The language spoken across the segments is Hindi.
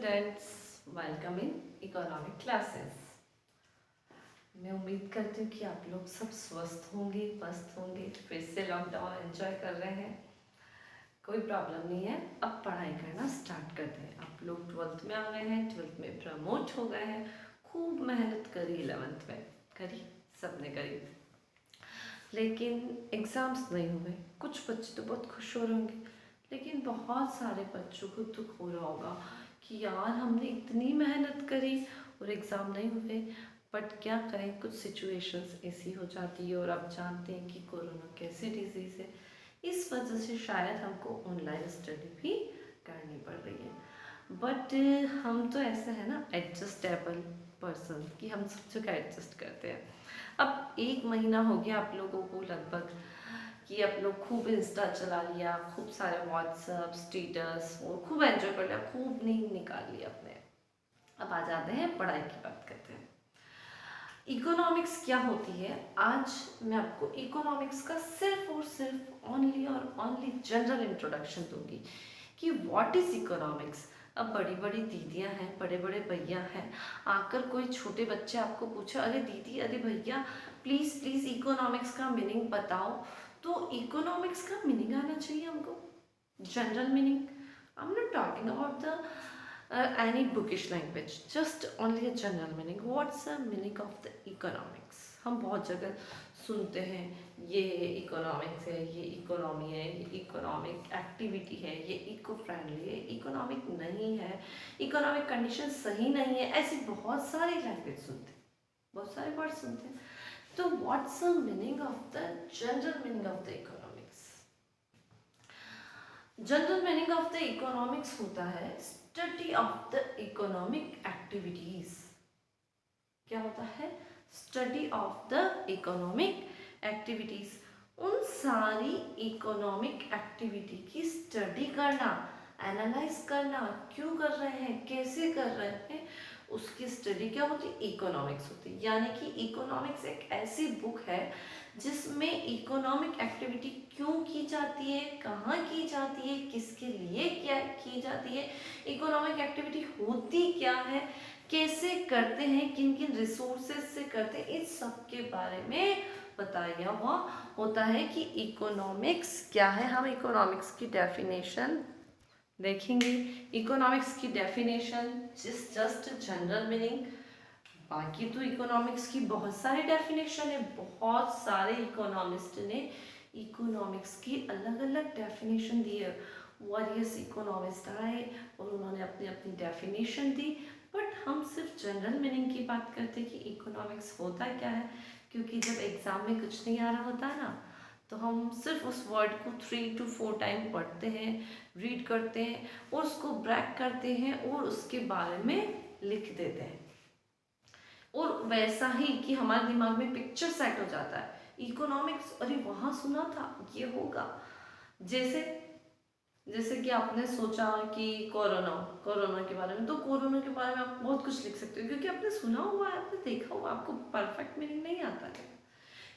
Students, welcome in economic classes. मैं उम्मीद करती हूँ कि आप लोग सब स्वस्थ होंगे, मस्त होंगे, फिर से लॉकडाउन एंजॉय कर रहे हैं। कोई प्रॉब्लम नहीं है, अब पढ़ाई करना स्टार्ट करते हैं। आप लोग 12th में आ गए हैं, 12th में प्रमोट हो गए हैं, खूब मेहनत करी, 11th में करी, सबने करी, लेकिन एग्ज़ाम्स नहीं हुए। कुछ बच्चे तो बहुत खुश हो रहे होंगे, लेकिन बहुत सारे बच्चों को दुख हो रहा होगा कि यार हमने इतनी मेहनत करी और एग्ज़ाम नहीं हुए। बट क्या करें, कुछ सिचुएशंस ऐसी हो जाती है और आप जानते हैं कि कोरोना कैसे डिजीज़ है, इस वजह से शायद हमको ऑनलाइन स्टडी भी करनी पड़ रही है। बट हम तो ऐसे है ना, एडजस्टेबल पर्सन, कि हम सब जगह एडजस्ट करते हैं। अब 1 महीना हो गया आप लोगों को लगभग कि आप लोग खूब इंस्टा चला लिया, खूब सारे व्हाट्सअप स्टेटस और खूब एंजॉय कर लिया, खूब नींद निकाल लिया अपने। अब आ जाते हैं पढ़ाई की बात करते हैं। इकोनॉमिक्स क्या होती है, आज मैं आपको इकोनॉमिक्स का सिर्फ और सिर्फ ओनली और ओनली जनरल इंट्रोडक्शन दूंगी कि व्हाट इज इकोनॉमिक्स। अब बड़ी बड़ी दीदियां हैं, बड़े बड़े भैया हैं, आकर कोई छोटे बच्चे आपको पूछे, अरे दीदी, अरे भैया, प्लीज प्लीज इकोनॉमिक्स का मीनिंग बताओ, तो इकोनॉमिक्स का मीनिंग आना चाहिए हमको, general meaning. I am not talking about the any bookish language, just only a general meaning. What's the meaning of the economics? हम बहुत जगह सुनते हैं, ये इकोनॉमिक्स है, ये इकोनॉमी है, ये इकोनॉमिक एक्टिविटी है, ये इको फ्रेंडली है, इकोनॉमिक नहीं है, इकोनॉमिक कंडीशन सही नहीं है, ऐसी बहुत सारी लैंग्वेज सुनते हैं, बहुत सारे वर्ड सुनते हैं। तो what's the meaning of the general meaning of the economics? General meaning of the economics होता है study of the economic activities. क्या होता है? Study of the economic activities. उन सारी इकोनॉमिक एक्टिविटी की स्टडी करना, एनालाइज करना, क्यों कर रहे हैं, कैसे कर रहे हैं, उसकी स्टडी क्या होती है? इकोनॉमिक्स होती है। यानी कि इकोनॉमिक्स एक ऐसी बुक है जिसमें इकोनॉमिक एक्टिविटी क्यों की जाती है, कहाँ की जाती है, किसके लिए क्या की जाती है, इकोनॉमिक एक्टिविटी होती क्या है, कैसे करते हैं, किन किन रिसोर्सेज से करते हैं, इस सब के बारे में बताया हुआ होता है कि इकोनॉमिक्स क्या है। हम इकोनॉमिक्स की डेफिनेशन देखेंगे। इकोनॉमिक्स की डेफिनेशन जस्ट जनरल मीनिंग, बाकी तो इकोनॉमिक्स की बहुत सारी डेफिनेशन है, बहुत सारे इकोनॉमिस्ट ने इकोनॉमिक्स की अलग अलग डेफिनेशन दी है। वॉरियस इकोनॉमिस्ट आए और उन्होंने अपनी अपनी डेफिनेशन दी, बट हम सिर्फ जनरल मीनिंग की बात करते हैं कि इकोनॉमिक्स होता क्या है, क्योंकि जब एग्जाम में कुछ नहीं आ रहा होता है ना, तो हम सिर्फ उस वर्ड को 3 to 4 टाइम पढ़ते हैं, रीड करते हैं और उसको ब्रैक करते हैं और उसके बारे में लिख देते हैं, और वैसा ही कि हमारे दिमाग में पिक्चर सेट हो जाता है। इकोनॉमिक्स, अरे वहाँ सुना था ये होगा। जैसे जैसे कि आपने सोचा कि कोरोना कोरोना के बारे में, तो कोरोना के बारे में आप बहुत कुछ लिख सकते हो क्योंकि आपने सुना हुआ है, आपने देखा हुआ, आपको परफेक्ट मीनिंग नहीं आता है।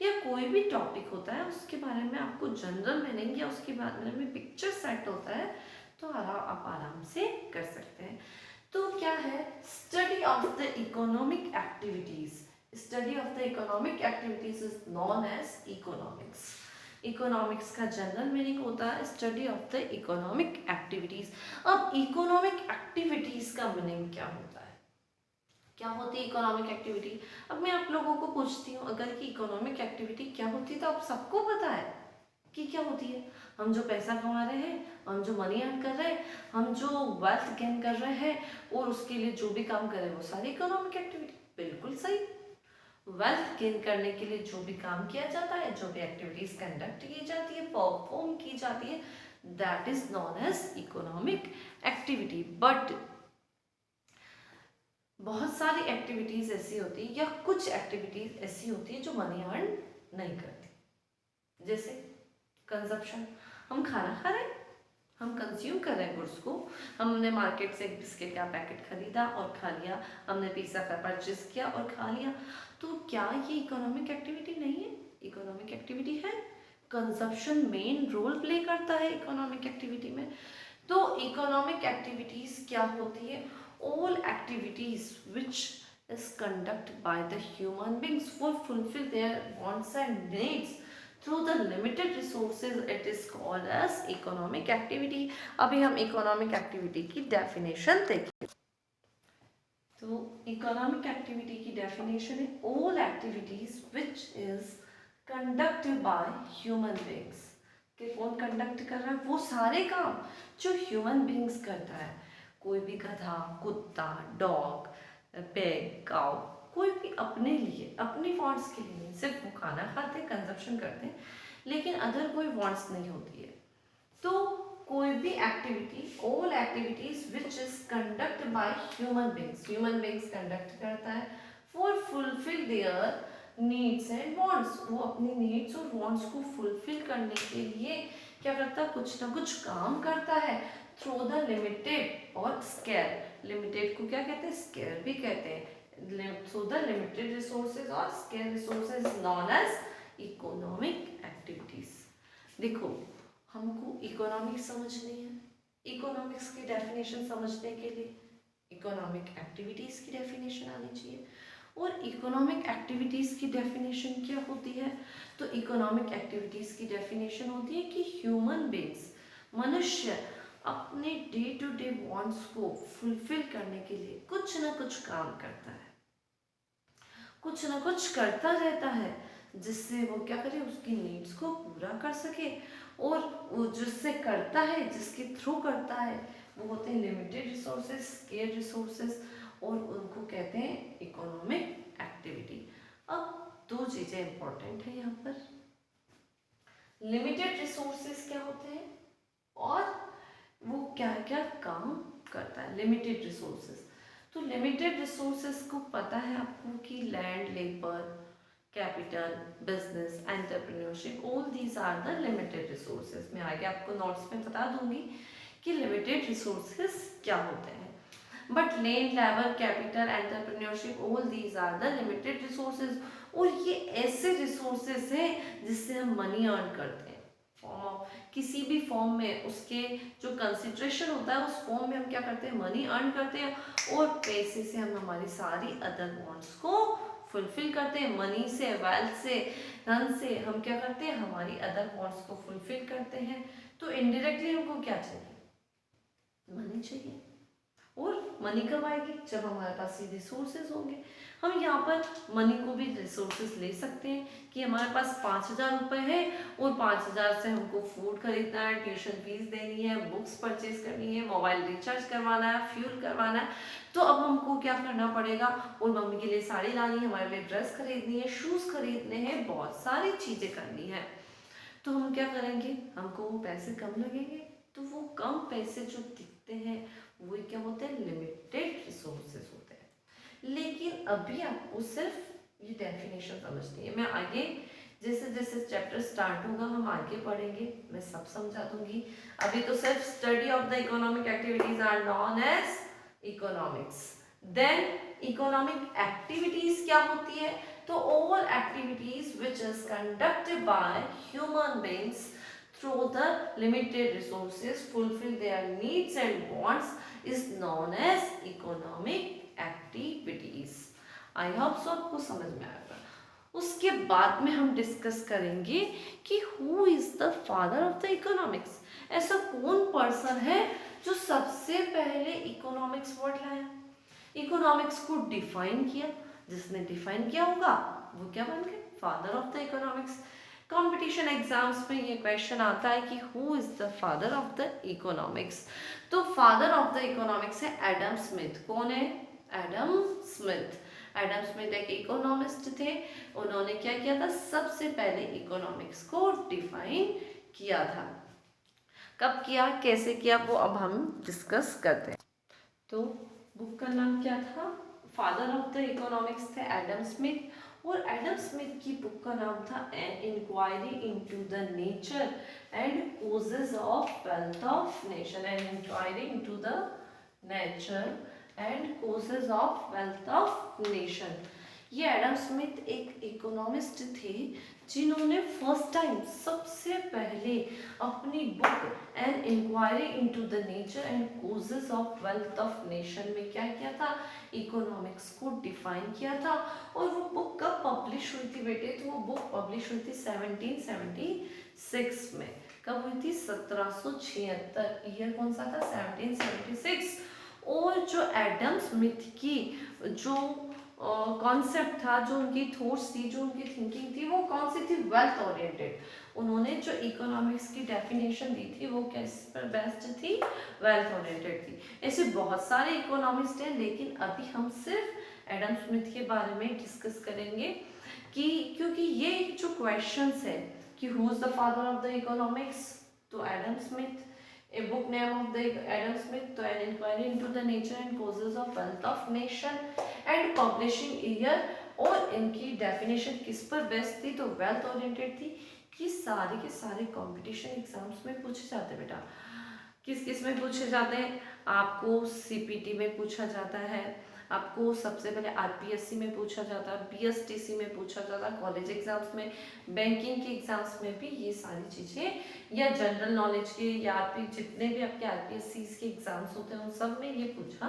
या कोई भी टॉपिक होता है उसके बारे में आपको जनरल मीनिंग या उसके बारे में पिक्चर सेट होता है, तो आप आराम से कर सकते हैं। तो क्या है? Study of the economic activities. Study of the economic activities is known as economics. Economics का जनरल मीनिंग होता है study of the economic activities. अब इकोनॉमिक एक्टिविटीज का मीनिंग क्या होता है? क्या होती है इकोनॉमिक एक्टिविटी? अब मैं आप लोगों को पूछती हूँ, अगर कि इकोनॉमिक एक्टिविटी क्या होती है, तो आप सबको पता है कि क्या होती है। हम जो पैसा कमा रहे हैं, हम जो मनी अर्न कर रहे हैं, हम जो वेल्थ गेन कर रहे हैं और उसके लिए जो भी काम कर रहे हैं, वो सारी इकोनॉमिक एक्टिविटी। बिल्कुल सही। वेल्थ गेन करने के लिए जो भी काम किया जाता है, जो भी एक्टिविटीज कंडक्ट की जाती है, परफॉर्म की जाती है, that is known as economic activity. But बहुत सारी एक्टिविटीज ऐसी होती है या कुछ एक्टिविटीज ऐसी होती है जो मनी अर्न नहीं करती। जैसे कंजप्शन, हम खाना खा रहे हैं, हम कंज्यूम कर रहे हैं गुड्स को, हमने मार्केट से एक बिस्किट का पैकेट खरीदा और खा लिया, हमने पिज्ज़ा का परचेज किया और खा लिया, तो क्या ये इकोनॉमिक एक्टिविटी नहीं है? इकोनॉमिक एक्टिविटी है। कंजप्शन मेन रोल प्ले करता है इकोनॉमिक एक्टिविटी में। तो इकोनॉमिक एक्टिविटीज क्या होती है? all activities which is conducted by the human beings for fulfill their wants and needs through the limited resources, it is called as economic activity. अभी हम economic activity की definition देखें। तो इकोनॉमिक एक्टिविटी की डेफिनेशन है all activities which is conducted by human beings. कि कौन कंडक्ट कर रहा है? वो सारे काम जो ह्यूमन बीइंग्स करता है। कोई भी गधा, कुत्ता, डॉग, पेग, काउ, कोई भी अपने लिए, अपने वांट्स के लिए नहीं, सिर्फ वो खाना खाते हैं, कंजप्शन करते हैं, लेकिन अदर कोई वांट्स नहीं होती है। तो कोई भी activity, all activities which is conduct bye human beings conduct करता है for fulfil there needs and wants. वो अपनी नीड्स और वांट्स को फुलफिल करने के लिए क्या करता है? कुछ ना कुछ काम करता है थ्रू द लिमिटेड और स्केयर। लिमिटेड को क्या कहते हैं? स्केयर भी कहते हैं। थ्रू द लिमिटेड रिसोर्सेज और scarce resources known as economic activities. देखो, हमको इकोनॉमिक्स समझनी है। इकोनॉमिक्स की डेफिनेशन समझने के लिए इकोनॉमिक एक्टिविटीज की डेफिनेशन आनी चाहिए। और इकोनॉमिक एक्टिविटीज की डेफिनेशन क्या होती है? तो इकोनॉमिक एक्टिविटीज की डेफिनेशन होती है कि ह्यूमन बीइंग्स, मनुष्य अपने डे टू डे वांट्स को फुलफिल करने के लिए कुछ ना कुछ काम करता है, कुछ ना कुछ करता रहता है, जिससे वो क्या करे? उसकी नीड्स को पूरा कर सके। और वो जिससे करता है, जिसके थ्रू करता है, वो होते हैं लिमिटेड रिसोर्सेज, स्केयर रिसोर्सेज, और उनको कहते हैं इकोनॉमिक एक्टिविटी। अब दो चीजें इंपॉर्टेंट है यहाँ पर। लिमिटेड रिसोर्सेज क्या होते हैं और वो क्या क्या काम करता है? लिमिटेड रिसोर्सेज, तो लिमिटेड रिसोर्सेज को पता है आपको कि land, labour, capital, business, entrepreneurship, all these are the limited resources. मैं आगे आपको नोट्स में बता दूंगी कि लिमिटेड रिसोर्सेज क्या होते हैं। But land, labour, capital, entrepreneurship, all these are the limited resources. और ये ऐसे रिसोर्सेज हैं जिससे हम मनी अर्न करते हैं। किसी भी फॉर्म में उसके जो कंसिडरेशन होता है, उस फॉर्म में हम क्या करते हैं? मनी अर्न करते हैं, और पैसे से हम हमारी सारी अदर वांट्स को फुलफिल करते हैं। मनी से, वेल्थ से, धन से हम क्या करते हैं? हमारी अदर वांट्स को फुलफिल करते हैं। तो इनडायरेक्टली हमको क्या चाहिए? मनी चाहिए। और मनी कब आएगी? जब हमारे पास ये रिसोर्सेज होंगे। हम यहाँ पर मनी को भी रिसोर्सेज ले सकते हैं कि हमारे पास 5,000 रुपये है और 5,000 से हमको फूड खरीदना है, ट्यूशन फीस देनी है, बुक्स परचेज करनी है, मोबाइल रिचार्ज करवाना है, फ्यूल करवाना है। तो अब हमको क्या करना पड़ेगा? और मम्मी के लिए साड़ी लानी है, हमारे लिए ड्रेस खरीदनी है, शूज़ खरीदने हैं, बहुत सारी चीज़ें करनी है। तो हम क्या करेंगे? हमको वो पैसे कम लगेंगे। तो वो कम पैसे जो दिखते हैं वो क्या होते हैं? लिमिटेड रिसोर्सेज होते हैं। लेकिन अभी आपको सिर्फ ये डेफिनेशन समझनी है। मैं आगे जैसे जैसे चैप्टर स्टार्ट होगा हम आगे पढ़ेंगे, मैं सब समझा दूंगी। अभी तो सिर्फ study of the economic activities are known as economics. Then economic activities क्या होती है? तो all activities which is conducted by human beings through the limited resources fulfill their needs and wants is known as economic activities. I hope so आपको समझ में आएगा। उसके बाद में हम डिस्कस करेंगे कि who is the father of the economics। ऐसा कौन पर्सन है जो सबसे पहले इकोनॉमिक्स वर्ड लाया, इकोनॉमिक्स को डिफाइन किया। जिसने डिफाइन किया होगा वो क्या बन गए? Father of the economics. Competition exams में ये क्वेश्चन आता है कि who is the father of the economics. तो फादर ऑफ द इकोनॉमिक्स है एडम स्मिथ। कौन है? Adam Smith. एडम स्मिथ एक इकोनॉमिस्ट थे। उन्होंने क्या किया था? सबसे पहले इकोनॉमिक्स को डिफाइन किया था। कब किया, कैसे किया, वो अब हम डिस्कस करते हैं। तो बुक का नाम क्या था? फादर ऑफ द इकोनॉमिक्स थे एडम स्मिथ। और एडम स्मिथ की बुक का नाम था an inquiry into the nature and causes of wealth of nation. An inquiry into the nature and causes of wealth of nation. ये एडम स्मिथ एक इकोनॉमिस्ट थे जिन्होंने फर्स्ट टाइम सबसे पहले अपनी book an inquiry into the nature and causes of wealth of nation में क्या किया था, इकोनॉमिक्स को डिफाइन किया था। और वो बुक कब पब्लिश हुई थी बेटे, तो वो बुक पब्लिश हुई थी 1776 में। कब हुई थी, 1776। ईयर कौन सा था, 1776। और जो एडम स्मिथ की जो कॉन्सेप्ट था, जो उनकी थॉट्स थी, जो उनकी थिंकिंग थी, वो कौन सी थी, वेल्थ ओरिएंटेड। उन्होंने जो इकोनॉमिक्स की डेफिनेशन दी थी वो किस पर बेस्ड थी, वेल्थ ओरिएंटेड थी। ऐसे बहुत सारे इकोनॉमिस्ट हैं, लेकिन अभी हम सिर्फ एडम स्मिथ के बारे में डिस्कस करेंगे कि क्योंकि ये जो क्वेश्चंस है कि who is the father of the economics, तो Adam Smith. A book name of the Adam Smith, तो an inquiry into the nature and causes of wealth of nation, and publishing year। और इनकी डेफिनेशन किस पर बेस्ड थी, तो वेल्थ ओरिएंटेड थी। कि सारे के सारे कंपटीशन एग्जाम्स में पूछे जाते हैं बेटा। किस किस में पूछे जाते हैं, आपको सीपीटी में पूछा जाता है, आपको सबसे पहले आरपीएससी में पूछा जाता है, बीएसटीसी में पूछा जाता है, कॉलेज एग्जाम्स में, बैंकिंग के एग्जाम्स में भी ये सारी चीज़ें, या जनरल नॉलेज के, या जितने भी आपके आरपीएससी के एग्जाम्स होते हैं उन सब में ये पूछा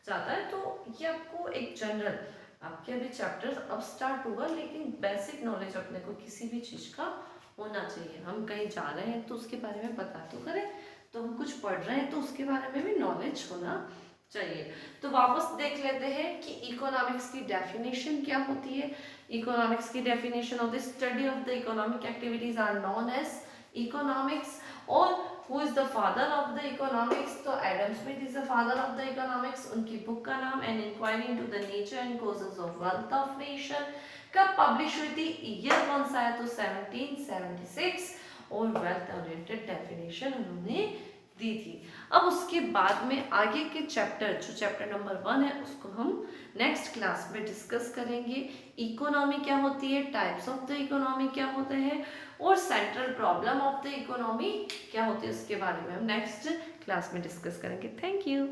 जाता है। तो ये आपको एक जनरल, आपके अभी चैप्टर अब स्टार्ट होगा, लेकिन बेसिक नॉलेज अपने को किसी भी चीज़ का होना चाहिए। हम कहीं जा रहे हैं तो उसके बारे में पता तो करें, तो हम कुछ पढ़ रहे हैं तो उसके बारे में भी नॉलेज होना चाहिए। तो वापस देख लेते हैं कि इकोनॉमिक्स की डेफिनेशन क्या होती है। इकोनॉमिक्स की definition of the study of the economic activities are known as economics. और who is the father of the economics, तो Adam Smith is the father of the economics. उनकी बुक का नाम an inquiry into the nature and causes of wealth of nation. कब पब्लिश हुई थी, ईयर कौन सा है, तो 1776। और वेल्थ ओरिएंटेड डेफिनेशन उन्होंने दी थी। अब उसके बाद में आगे के चैप्टर, जो चैप्टर नंबर 1 है, उसको हम नेक्स्ट क्लास में डिस्कस करेंगे। इकोनॉमी क्या होती है, टाइप्स ऑफ द इकोनॉमी क्या होते हैं, और central problem of the economy क्या होती है, उसके बारे में हम नेक्स्ट क्लास में डिस्कस करेंगे। Thank you.